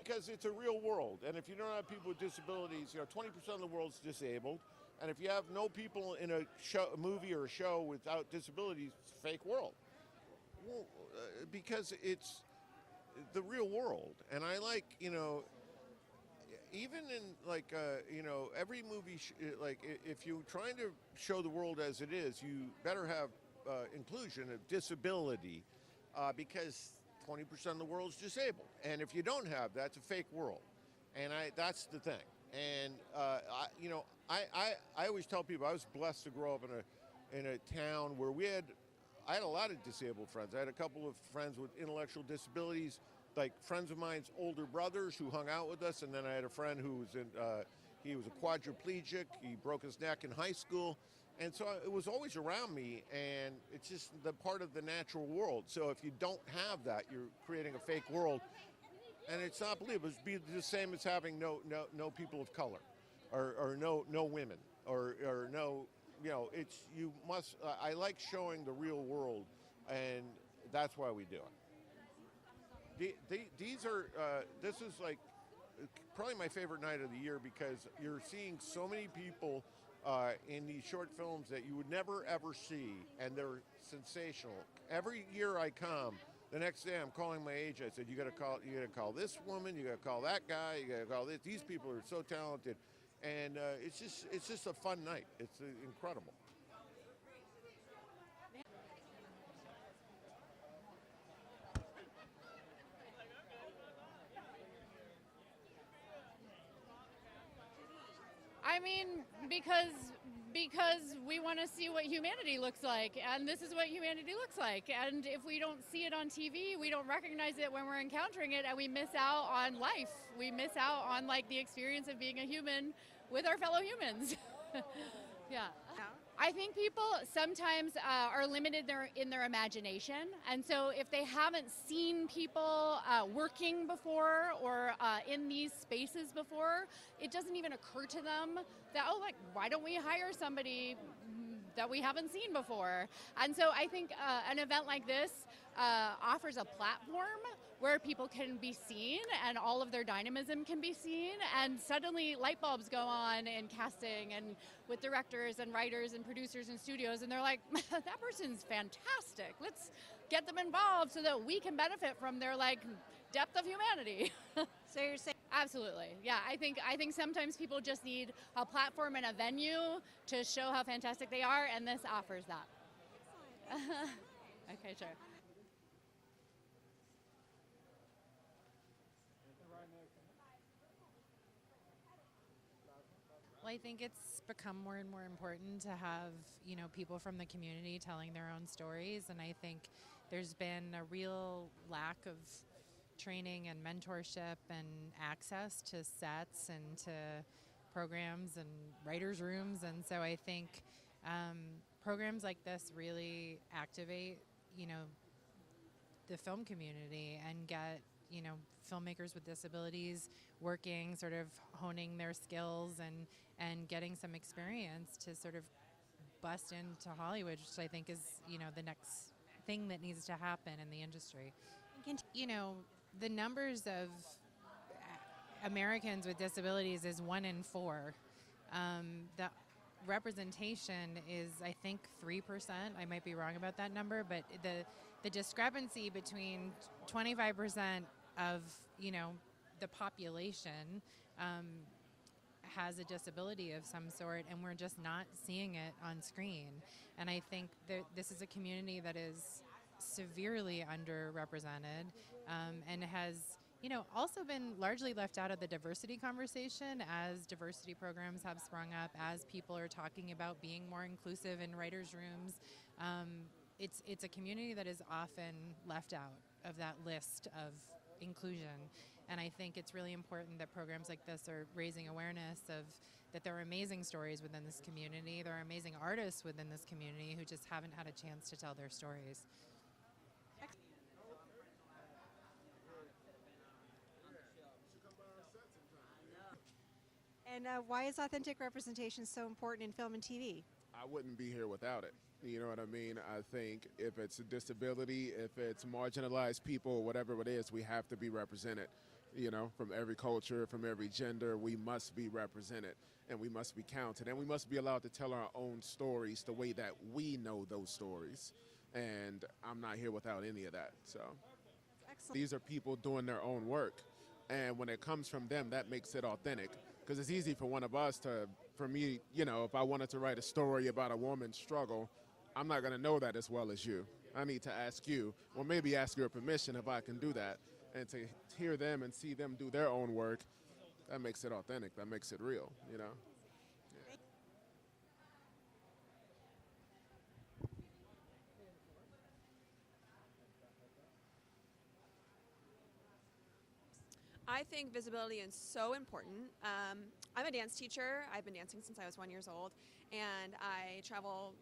Because it's a real world, and if you don't have people with disabilities, 20% of the world's disabled, and if you have no people in a movie or a show without disabilities, it's a fake world. Well, because it's the real world, and I like, even in every movie, if you're trying to show the world as it is, you better have inclusion of disability, because 20% of the world is disabled, and if you don't have that, it's a fake world, and that's the thing. And I always tell people I was blessed to grow up in a town where I had a lot of disabled friends. I had a couple of friends with intellectual disabilities, like friends of mine's older brothers who hung out with us, and then I had a friend who was he was a quadriplegic. He broke his neck in high school, and so it was always around me, and it's just the part of the natural world. So if you don't have that, you're creating a fake world, and it's not believable. It'd be the same as having no people of color, or no women, or no. It's you must. I like showing the real world, and that's why we do it. This is like probably my favorite night of the year, because you're seeing so many people in these short films that you would never ever see, and they're sensational. Every year I come, the next day I'm calling my agent. I said, you got to call this woman, you got to call that guy, you got to call this. These people are so talented, and it's just a fun night. It's incredible. I mean, because we want to see what humanity looks like, and this is what humanity looks like. And if we don't see it on TV, we don't recognize it when we're encountering it, and we miss out on life. We miss out on the experience of being a human with our fellow humans. Yeah. I think people sometimes are limited in their imagination, and so if they haven't seen people working before or in these spaces before, it doesn't even occur to them that, why don't we hire somebody that we haven't seen before? And so I think an event like this offers a platform where people can be seen and all of their dynamism can be seen, and suddenly light bulbs go on in casting and with directors and writers and producers and studios, and they're like, that person's fantastic. Let's get them involved so that we can benefit from their depth of humanity. So you're saying Absolutely. Yeah, I think sometimes people just need a platform and a venue to show how fantastic they are, and this offers that. Okay, sure. Well, I think it's become more and more important to have, people from the community telling their own stories, and I think there's been a real lack of training and mentorship and access to sets and to programs and writers' rooms, and so I think programs like this really activate, the film community and get filmmakers with disabilities working, sort of honing their skills and getting some experience to sort of bust into Hollywood, which I think is, the next thing that needs to happen in the industry. The numbers of Americans with disabilities is 1 in 4. The representation is, I think, 3%. I might be wrong about that number, but the discrepancy between 25% of, the population has a disability of some sort, and we're just not seeing it on screen. And I think that this is a community that is severely underrepresented and has also been largely left out of the diversity conversation as diversity programs have sprung up, as people are talking about being more inclusive in writers' rooms. It's a community that is often left out of that list of inclusion. And I think it's really important that programs like this are raising awareness of that there are amazing stories within this community. There are amazing artists within this community who just haven't had a chance to tell their stories. And why is authentic representation so important in film and TV? I wouldn't be here without it. You know what I mean? I think if it's a disability, if it's marginalized people, whatever it is, we have to be represented. You know, from every culture, from every gender, we must be represented and we must be counted and we must be allowed to tell our own stories the way that we know those stories. And I'm not here without any of that. So Excellent. these are people doing their own work. And when it comes from them, that makes it authentic. Because it's easy for one of us to, for me, you know, if I wanted to write a story about a woman's struggle, I'm not going to know that as well as you. I need to ask you, or maybe ask your permission if I can do that. And to hear them and see them do their own work, that makes it authentic. That makes it real, you know? I think visibility is so important. I'm a dance teacher. I've been dancing since I was 1 year old, and I travel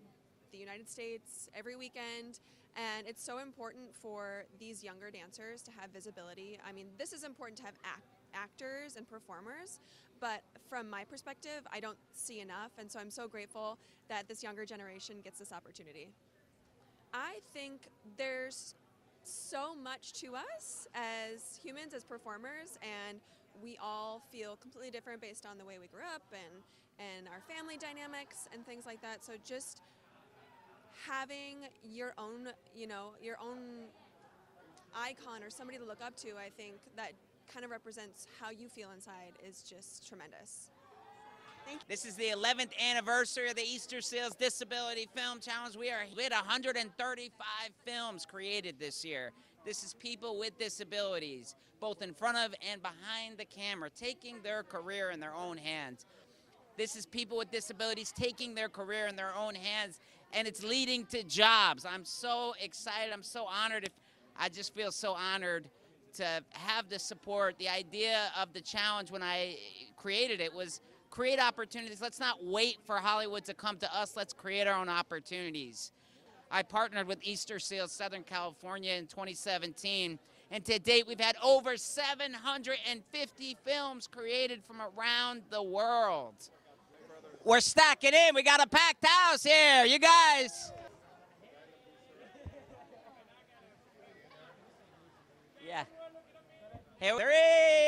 the United States every weekend, and it's so important for these younger dancers to have visibility. I mean, this is important to have actors and performers, but from my perspective, I don't see enough, and so I'm so grateful that this younger generation gets this opportunity. I think there's so much to us as humans, as performers, and we all feel completely different based on the way we grew up and our family dynamics and things like that. So just having your own, you know, your own icon or somebody to look up to, I think that kind of represents how you feel inside is just tremendous. This is the 11th anniversary of the Easterseals Disability Film Challenge. We had 135 films created this year. This is people with disabilities, both in front of and behind the camera, taking their career in their own hands. This is people with disabilities taking their career in their own hands, and it's leading to jobs. I'm so excited. I'm so honored. I just feel so honored to have the support. The idea of the challenge when I created it was create opportunities. Let's not wait for Hollywood to come to us. Let's create our own opportunities. I partnered with Easterseals Southern California in 2017, and to date we've had over 750 films created from around the world. We're stacking in. We got a packed house here. You guys. Yeah. Here, 3.